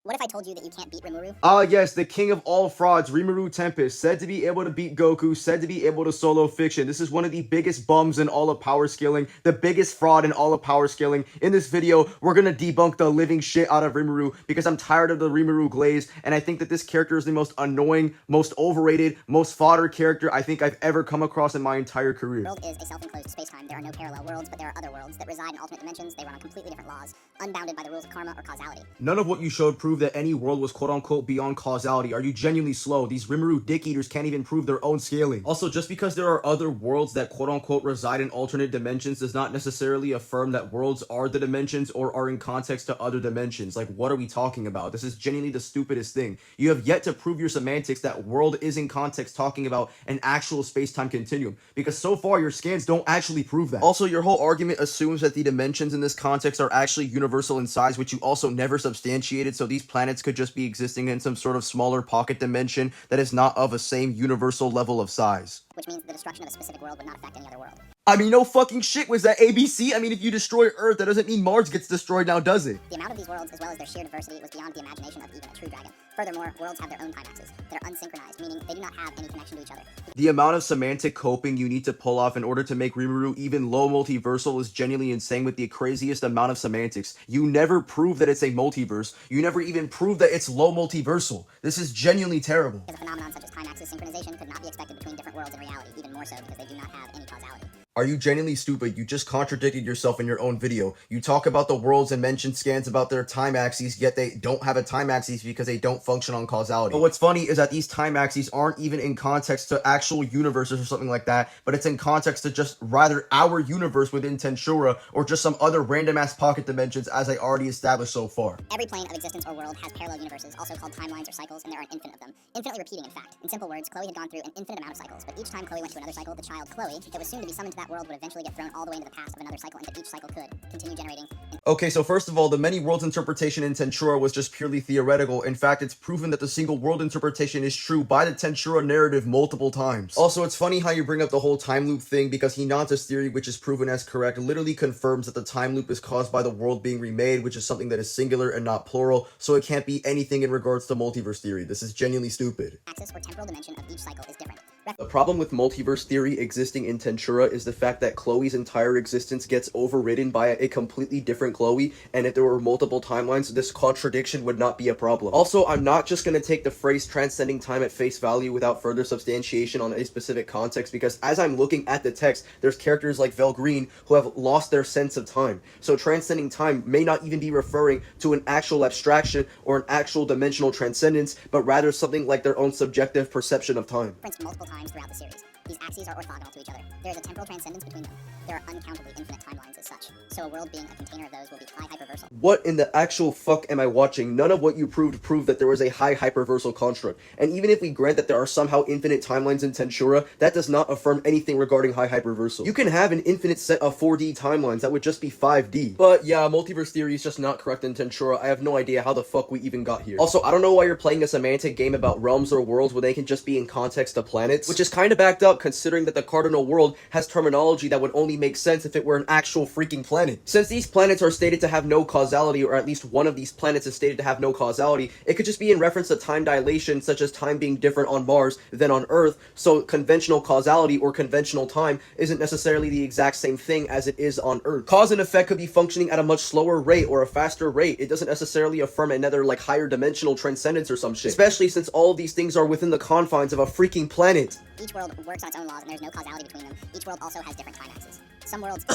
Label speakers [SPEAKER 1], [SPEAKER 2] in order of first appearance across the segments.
[SPEAKER 1] What if I told you that you can't beat Rimuru?
[SPEAKER 2] Ah yes, the king of all frauds, Rimuru Tempest, said to be able to beat Goku, said to be able to solo fiction. This is one of the biggest bums in all of power scaling, the biggest fraud in all of power scaling. In this video, we're gonna debunk the living shit out of Rimuru because I'm tired of the Rimuru glaze, and I think that this character is the most annoying, most overrated, most fodder character I think I've ever come across in my entire career.
[SPEAKER 1] The world is a self-enclosed space-time. There are no parallel worlds, but there are other worlds that reside in alternate dimensions. They run on completely different laws, unbounded by the rules of karma or causality.
[SPEAKER 2] None of what you showed proved that any world was quote-unquote beyond causality. Are you genuinely slow? These Rimuru dick-eaters can't even prove their own scaling. Also, just because there are other worlds that quote-unquote reside in alternate dimensions does not necessarily affirm that worlds are the dimensions or are in context to other dimensions. Like, what are we talking about? This is genuinely the stupidest thing. You have yet to prove your semantics that world is in context talking about an actual space-time continuum, because so far your scans don't actually prove that. Also, your whole argument assumes that the dimensions in this context are actually universal in size, which you also never substantiated, so these planets could just be existing in some sort of smaller pocket dimension that is not of a same universal level of size.
[SPEAKER 1] Which means the destruction of a specific world would not affect any other world.
[SPEAKER 2] I mean, no fucking shit, was that ABC? I mean, if you destroy Earth, that doesn't mean Mars gets destroyed now, does it?
[SPEAKER 1] The amount of these worlds, as well as their sheer diversity, was beyond the imagination of even a true dragon. Furthermore, worlds have their own time axes that are unsynchronized, meaning they do not have any connection to each other.
[SPEAKER 2] The amount of semantic coping you need to pull off in order to make Rimuru even low multiversal is genuinely insane with the craziest amount of semantics. You never prove that it's a multiverse. You never even prove that it's low multiversal. This is genuinely terrible.
[SPEAKER 1] Because a phenomenon such as time axis synchronization could not be expected between different worlds in reality, even more so because they do not have any causality.
[SPEAKER 2] Are you genuinely stupid? You just contradicted yourself in your own video. You talk about the worlds and mention scans about their time axes, yet they don't have a time axis because they don't function on causality. But what's funny is that these time axes aren't even in context to actual universes or something like that, but it's in context to just rather our universe within Tensura or just some other random ass pocket dimensions as I already established so far.
[SPEAKER 1] Every plane of existence or world has parallel universes, also called timelines or cycles, and there are an infinite of them. Infinitely repeating, in fact. In simple words, Chloe had gone through an infinite amount of cycles, but each time Chloe went to another cycle, the child Chloe, that was soon to be summoned to that world, would eventually get thrown all the way into the past of another cycle until each cycle could continue generating.
[SPEAKER 2] Okay, so first of all, the many worlds interpretation in Tensura was just purely theoretical. In fact, it's proven that the single world interpretation is true by the Tensura narrative multiple times. Also, it's funny how you bring up the whole time loop thing, because Hinata's theory, which is proven as correct, literally confirms that the time loop is caused by the world being remade, which is something that is singular and not plural, so it can't be anything in regards to multiverse theory. This is genuinely stupid.
[SPEAKER 1] Axis or temporal dimension of each cycle is different.
[SPEAKER 2] The problem with multiverse theory existing in Tensura is the fact that Chloe's entire existence gets overridden by a completely different Chloe, and if there were multiple timelines, this contradiction would not be a problem. Also, I'm not just going to take the phrase transcending time at face value without further substantiation on a specific context, because as I'm looking at the text, there's characters like Velgreen who have lost their sense of time. So transcending time may not even be referring to an actual abstraction or an actual dimensional transcendence, but rather something like their own subjective perception of time.
[SPEAKER 1] Multiple times throughout the series. These axes are orthogonal to each other. There is a temporal transcendence between them. There are uncountably infinite timelines as such. So a world being a container of those will be high hyperversal.
[SPEAKER 2] What in the actual fuck am I watching? None of what you proved that there was a high hyperversal construct. And even if we grant that there are somehow infinite timelines in Tensura, that does not affirm anything regarding high hyperversal. You can have an infinite set of 4D timelines, that would just be 5D. But yeah, multiverse theory is just not correct in Tensura. I have no idea how the fuck we even got here. Also, I don't know why you're playing a semantic game about realms or worlds when they can just be in context to planets, which is kind of backed up considering that the Cardinal world has terminology that would only make sense if it were an actual freaking planet. Since these planets are stated to have no causality, or at least one of these planets is stated to have no causality, it could just be in reference to time dilation, such as time being different on Mars than on Earth, so conventional causality or conventional time isn't necessarily the exact same thing as it is on Earth. Cause and effect could be functioning at a much slower rate or a faster rate. It doesn't necessarily affirm another like higher dimensional transcendence or some shit, especially since all of these things are within the confines of a freaking planet.
[SPEAKER 1] Each world works on its own laws and there's no causality between them. Each world also has different time axes. Some worlds...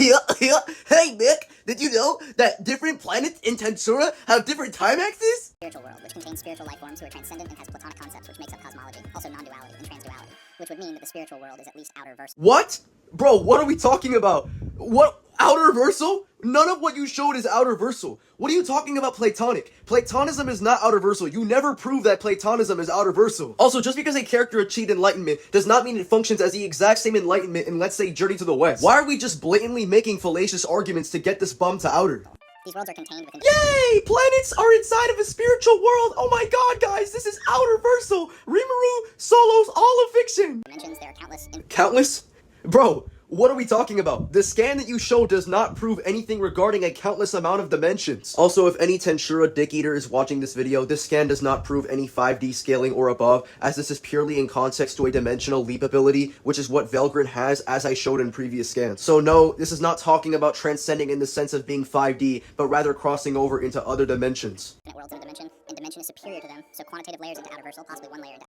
[SPEAKER 2] yeah. Hey, Nick, did you know that different planets in Tensura have different time axes?
[SPEAKER 1] Spiritual world, which contains spiritual life forms who are transcendent and has platonic concepts, which makes up cosmology, also non-duality and transduality, which would mean that the spiritual world is at least outer versal.
[SPEAKER 2] What? Bro, what are we talking about? What? Outer versal? None of what you showed is outer versal. What are you talking about platonic? Platonism is not outer versal. You never prove that Platonism is outer versal. Also, just because a character achieved enlightenment does not mean it functions as the exact same enlightenment in, let's say, Journey to the West. Why are we just blatantly making fallacious arguments to get this bum to outer?
[SPEAKER 1] These worlds are contained within...
[SPEAKER 2] Yay! Planets are inside of a spiritual world! Oh my god, guys, this is outer versal! Rimuru solos all of fiction!
[SPEAKER 1] Dimensions, there are countless...
[SPEAKER 2] Countless? Bro, What are we talking about? The scan that you show does not prove anything regarding a countless amount of dimensions. Also, if any Tensura dick eater is watching this video, this scan does not prove any 5D scaling or above, as this is purely in context to a dimensional leap ability, which is what Valgrind has, as I showed in previous scans. So no, this is not talking about transcending in the sense of being 5D, but rather crossing over into other dimensions.
[SPEAKER 1] Worlds in a dimension, and dimension is superior to them, so quantitative layers into outerversal, possibly one layer into.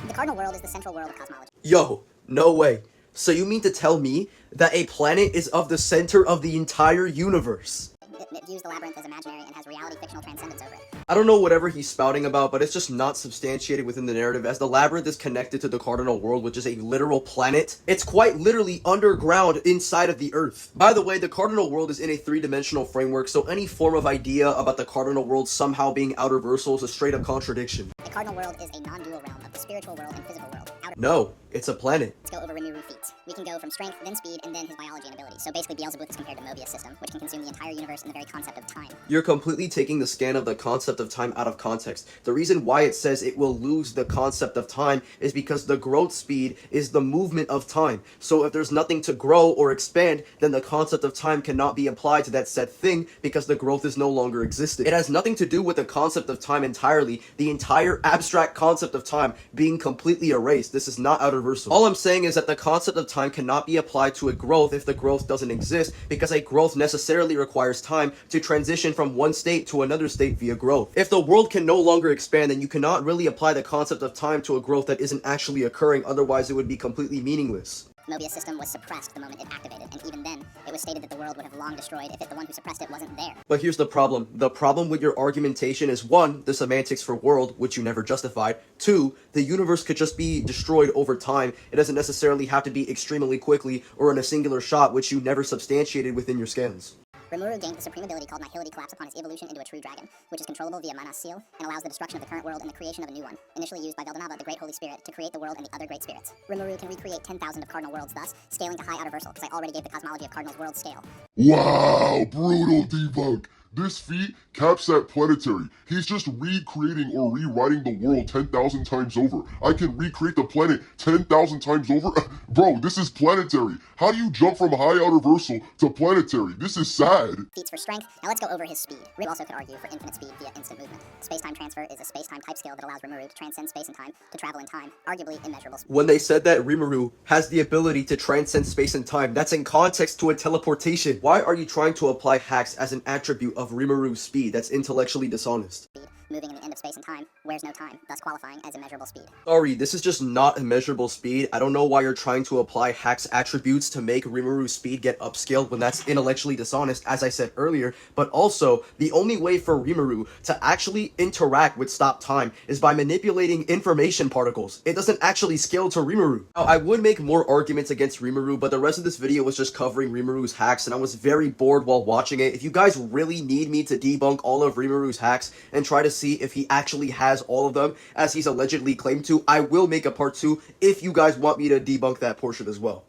[SPEAKER 1] The Cardinal world is the central world of cosmology.
[SPEAKER 2] Yo, no way. So you mean to tell me that a planet is of the center of the entire universe?
[SPEAKER 1] It views the Labyrinth as imaginary and has reality-fictional transcendence over it.
[SPEAKER 2] I don't know whatever he's spouting about, but it's just not substantiated within the narrative, as the Labyrinth is connected to the Cardinal world, which is a literal planet. It's quite literally underground inside of the Earth. By the way, the Cardinal world is in a three-dimensional framework, so any form of idea about the Cardinal world somehow being outerversal is a straight-up contradiction.
[SPEAKER 1] The Cardinal world is a non-dual realm of the spiritual world and physical world.
[SPEAKER 2] No, it's a planet.
[SPEAKER 1] Let's go over Rimuru feats. We can go from strength, then speed, and then his biology and ability. So basically Beelzebub is compared to Mobius system, which can consume the entire universe and the very concept of time.
[SPEAKER 2] You're completely taking the scan of the concept of time out of context. The reason why it says it will lose the concept of time is because the growth speed is the movement of time. So if there's nothing to grow or expand, then the concept of time cannot be applied to that said thing because the growth is no longer existing. It has nothing to do with the concept of time entirely, the entire abstract concept of time being completely erased. This is not outerversal. All I'm saying is that the concept of time cannot be applied to a growth if the growth doesn't exist, because a growth necessarily requires time to transition from one state to another state via growth. If the world can no longer expand, then you cannot really apply the concept of time to a growth that isn't actually occurring, otherwise it would be completely meaningless.
[SPEAKER 1] Mobius system was suppressed the moment it activated, and even then, it was stated that the world would have long destroyed if the one who suppressed it wasn't there.
[SPEAKER 2] But here's the problem. The problem with your argumentation is 1, the semantics for world, which you never justified. 2, the universe could just be destroyed over time. It doesn't necessarily have to be extremely quickly or in a singular shot, which you never substantiated within your scans.
[SPEAKER 1] Rimuru gained the supreme ability called Nihility Collapse upon his evolution into a true dragon, which is controllable via Manas Seal, and allows the destruction of the current world and the creation of a new one, initially used by Veldanava, the Great Holy Spirit, to create the world and the other great spirits. Rimuru can recreate 10,000 of Cardinal worlds, thus scaling to high outerversal, because I already gave the cosmology of Cardinal's world scale.
[SPEAKER 3] Wow, brutal debunk. This feat caps at planetary. He's just recreating or rewriting the world 10,000 times over. I can recreate the planet 10,000 times over? Bro, this is planetary. How do you jump from high outerversal to planetary? This is sad.
[SPEAKER 1] Feats for strength. Now let's go over his speed. Rim also could argue for infinite speed via instant movement. Space-time transfer is a space-time type scale that allows Rimuru to transcend space and time, to travel in time, arguably immeasurable speed.
[SPEAKER 2] When they said that Rimuru has the ability to transcend space and time, that's in context to a teleportation. Why are you trying to apply hacks as an attribute of Rimuru's speed? That's intellectually dishonest.
[SPEAKER 1] Moving in the end of space and time, where's no time, thus qualifying as immeasurable speed.
[SPEAKER 2] Sorry, this is just not immeasurable speed. I don't know why you're trying to apply hacks attributes to make Rimuru's speed get upscaled when that's intellectually dishonest, as I said earlier. But also, the only way for Rimuru to actually interact with stop time is by manipulating information particles. It doesn't actually scale to Rimuru. Now, I would make more arguments against Rimuru, but the rest of this video was just covering Rimuru's hacks, and I was very bored while watching it. If you guys really need me to debunk all of Rimuru's hacks and try to see if he actually has all of them, as he's allegedly claimed to, I will make a part 2 if you guys want me to debunk that portion as well.